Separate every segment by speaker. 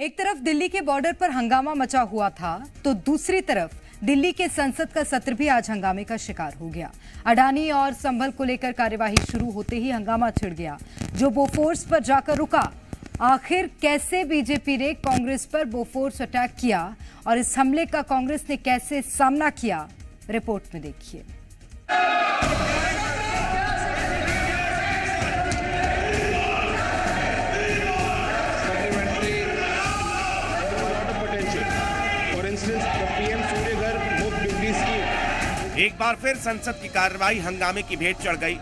Speaker 1: एक तरफ दिल्ली के बॉर्डर पर हंगामा मचा हुआ था तो दूसरी तरफ दिल्ली के संसद का सत्र भी आज हंगामे का शिकार हो गया। अडानी और संभल को लेकर कार्यवाही शुरू होते ही हंगामा छिड़ गया, जो बोफोर्स पर जाकर रुका। आखिर कैसे बीजेपी ने कांग्रेस पर बोफोर्स अटैक किया और इस हमले का कांग्रेस ने कैसे सामना किया, रिपोर्ट में देखिए।
Speaker 2: एक बार फिर संसद की कार्रवाई हंगामे की भेंट चढ़ गई।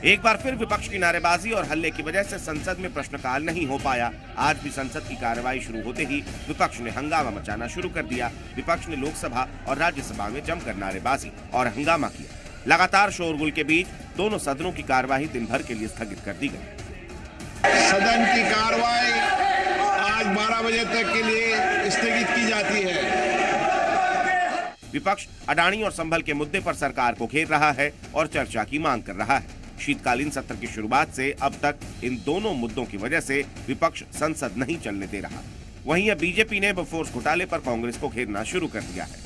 Speaker 2: एक बार फिर विपक्ष की नारेबाजी और हल्ले की वजह से संसद में प्रश्नकाल नहीं हो पाया। आज भी संसद की कार्रवाई शुरू होते ही विपक्ष ने हंगामा मचाना शुरू कर दिया। विपक्ष ने लोकसभा और राज्यसभा में जमकर नारेबाजी और हंगामा किया। लगातार शोरगुल के बीच दोनों सदनों की कार्यवाही दिन भर के लिए स्थगित कर दी गई।
Speaker 3: सदन की कार्रवाई आज 12 बजे तक के लिए स्थगित की जाती है।
Speaker 2: विपक्ष अडानी और संभल के मुद्दे पर सरकार को घेर रहा है और चर्चा की मांग कर रहा है। शीतकालीन सत्र की शुरुआत से अब तक इन दोनों मुद्दों की वजह से विपक्ष संसद नहीं चलने दे रहा। वहीं अब बीजेपी ने बोफोर्स घोटाले पर कांग्रेस को घेरना शुरू कर दिया है।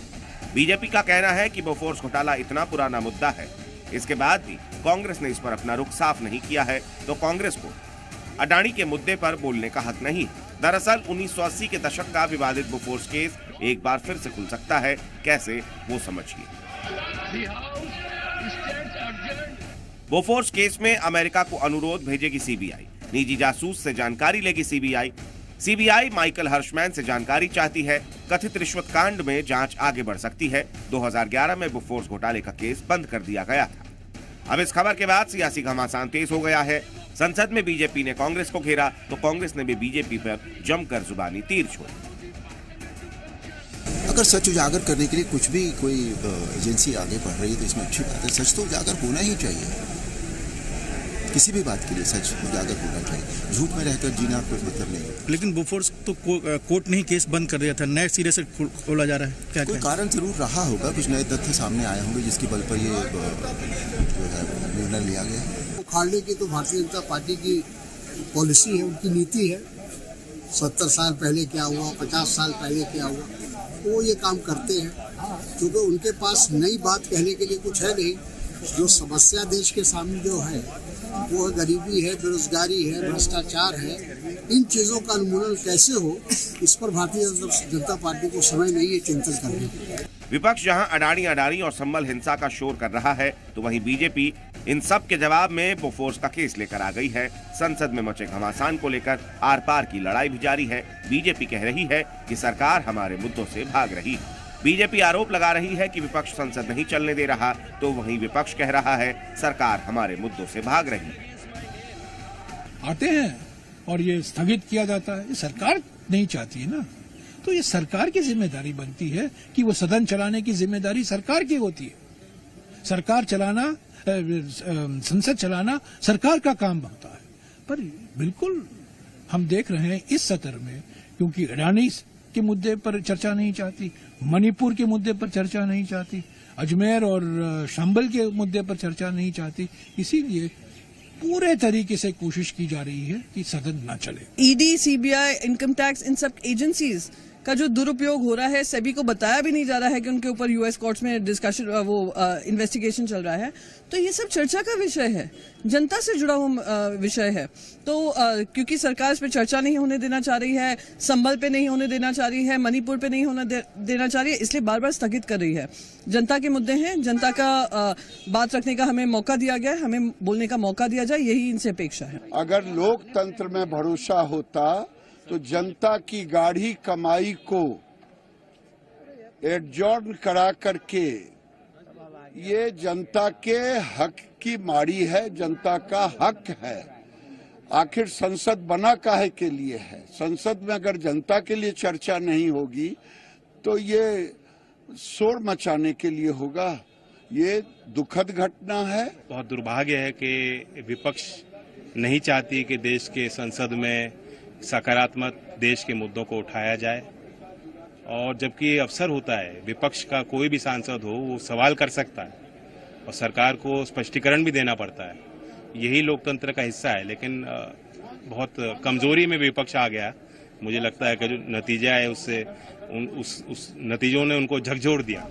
Speaker 2: बीजेपी का कहना है कि बोफोर्स घोटाला इतना पुराना मुद्दा है, इसके बाद भी कांग्रेस ने इस पर अपना रुख साफ नहीं किया है, तो कांग्रेस को अडानी के मुद्दे पर बोलने का हक नहीं। दरअसल 1980 के दशक का विवादित बोफोर्स केस एक बार फिर से खुल सकता है। कैसे, वो समझिए। बोफोर्स केस में अमेरिका को अनुरोध भेजेगी सीबीआई। निजी जासूस से जानकारी लेगी सीबीआई माइकल हर्शमैन से जानकारी चाहती है। कथित रिश्वत कांड में जांच आगे बढ़ सकती है। 2011 में बोफोर्स घोटाले का केस बंद कर दिया गया था। अब इस खबर के बाद सियासी घमासान तेज हो गया है। संसद में बीजेपी ने कांग्रेस को घेरा तो कांग्रेस ने भी बीजेपी पर जमकर जुबानी तीर छोड़ी।
Speaker 4: अगर सच उजागर करने के लिए कुछ भी कोई एजेंसी आगे बढ़ रही है तो इसमें अच्छी बात है। सच तो उजागर होना ही चाहिए। किसी भी बात के लिए सच उजागर होना चाहिए। झूठ में रहकर जीना कोई मतलब नहीं है।
Speaker 5: लेकिन बोफोर्स तो कोर्ट ने ही केस बंद कर दिया था, नए सिरे से खोला जा रहा है। क्या
Speaker 4: कोई कारण जरूर रहा होगा, कुछ नए तथ्य सामने आए होंगे जिसके बल पर ये जो है निर्णय लिया गया।
Speaker 6: उखाड़ने की तो भारतीय जनता पार्टी की पॉलिसी है, उनकी नीति है। 70 साल पहले क्या हुआ, 50 साल पहले क्या हुआ, वो ये काम करते हैं क्योंकि उनके पास नई बात कहने के लिए कुछ है नहीं। जो समस्या देश के सामने जो है वो गरीबी है, बेरोजगारी है, भ्रष्टाचार है। इन चीजों का उन्मूलन कैसे हो, इस पर भारतीय जनता पार्टी को समय नहीं है चिंतन करने की।
Speaker 2: विपक्ष जहां अडानी और संभल हिंसा का शोर कर रहा है, तो वहीं बीजेपी इन सब के जवाब में बोफोर्स का केस लेकर आ गई है। संसद में मचे घमासान को लेकर आर पार की लड़ाई भी जारी है। बीजेपी कह रही है कि सरकार हमारे मुद्दों से भाग रही है। बीजेपी आरोप लगा रही है कि विपक्ष संसद नहीं चलने दे रहा, तो वहीं विपक्ष कह रहा है सरकार हमारे मुद्दों से भाग रही है।
Speaker 5: आते हैं और ये स्थगित किया जाता है। ये सरकार नहीं चाहती है ना, तो ये सरकार की जिम्मेदारी बनती है कि वो सदन चलाने की जिम्मेदारी सरकार की होती है। सरकार चलाना, संसद चलाना सरकार का काम होता है। पर बिल्कुल हम देख रहे हैं इस सत्र में, क्योंकि अडानी के मुद्दे पर चर्चा नहीं चाहती, मणिपुर के मुद्दे पर चर्चा नहीं चाहती, अजमेर और संभल के मुद्दे पर चर्चा नहीं चाहती, इसीलिए पूरे तरीके से कोशिश की जा रही है कि सदन न चले।
Speaker 7: ईडी, सीबीआई, इनकम टैक्स, इन सब एजेंसीज का जो दुरुपयोग हो रहा है, सेबी को बताया भी नहीं जा रहा है कि उनके ऊपर यूएस कोर्ट्स में डिस्कशन, इन्वेस्टिगेशन चल रहा है। तो ये सब चर्चा का विषय है, जनता से जुड़ा हुआ विषय है। तो क्योंकि सरकार इस पर चर्चा नहीं होने देना चाह रही है, संभल पे नहीं होने देना चाह रही है, मणिपुर पे नहीं होने देना चाह रही है, इसलिए बार बार स्थगित कर रही है। जनता के मुद्दे हैं, जनता का बात रखने का हमें मौका दिया गया है, हमें बोलने का मौका दिया जाए, यही इनसे अपेक्षा है।
Speaker 3: अगर लोकतंत्र में भरोसा होता तो जनता की गाढ़ी कमाई को एडजॉर्न करा करके, ये जनता के हक की मारी है, जनता का हक है। आखिर संसद बना काहे के लिए है? संसद में अगर जनता के लिए चर्चा नहीं होगी तो ये शोर मचाने के लिए होगा। ये दुखद घटना है।
Speaker 8: बहुत दुर्भाग्य है कि विपक्ष नहीं चाहती कि देश के संसद में सकारात्मक देश के मुद्दों को उठाया जाए, और जबकि अवसर होता है विपक्ष का कोई भी सांसद हो वो सवाल कर सकता है और सरकार को स्पष्टीकरण भी देना पड़ता है। यही लोकतंत्र का हिस्सा है। लेकिन बहुत कमजोरी में विपक्ष आ गया मुझे लगता है कि जो नतीजा है उससे उस नतीजों ने उनको झकझोर दिया।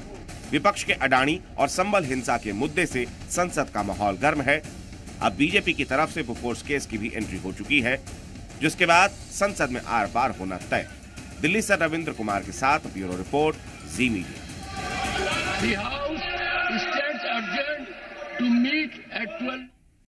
Speaker 2: विपक्ष के अडानी और संभल हिंसा के मुद्दे से संसद का माहौल गर्म है। अब बीजेपी की तरफ से बोफोर्स केस की भी एंट्री हो चुकी है, जिसके बाद संसद में आर पार होना तय। दिल्ली से रविंद्र कुमार के साथ bureau report, Zee Media.
Speaker 9: The House stands adjourned to meet at 12.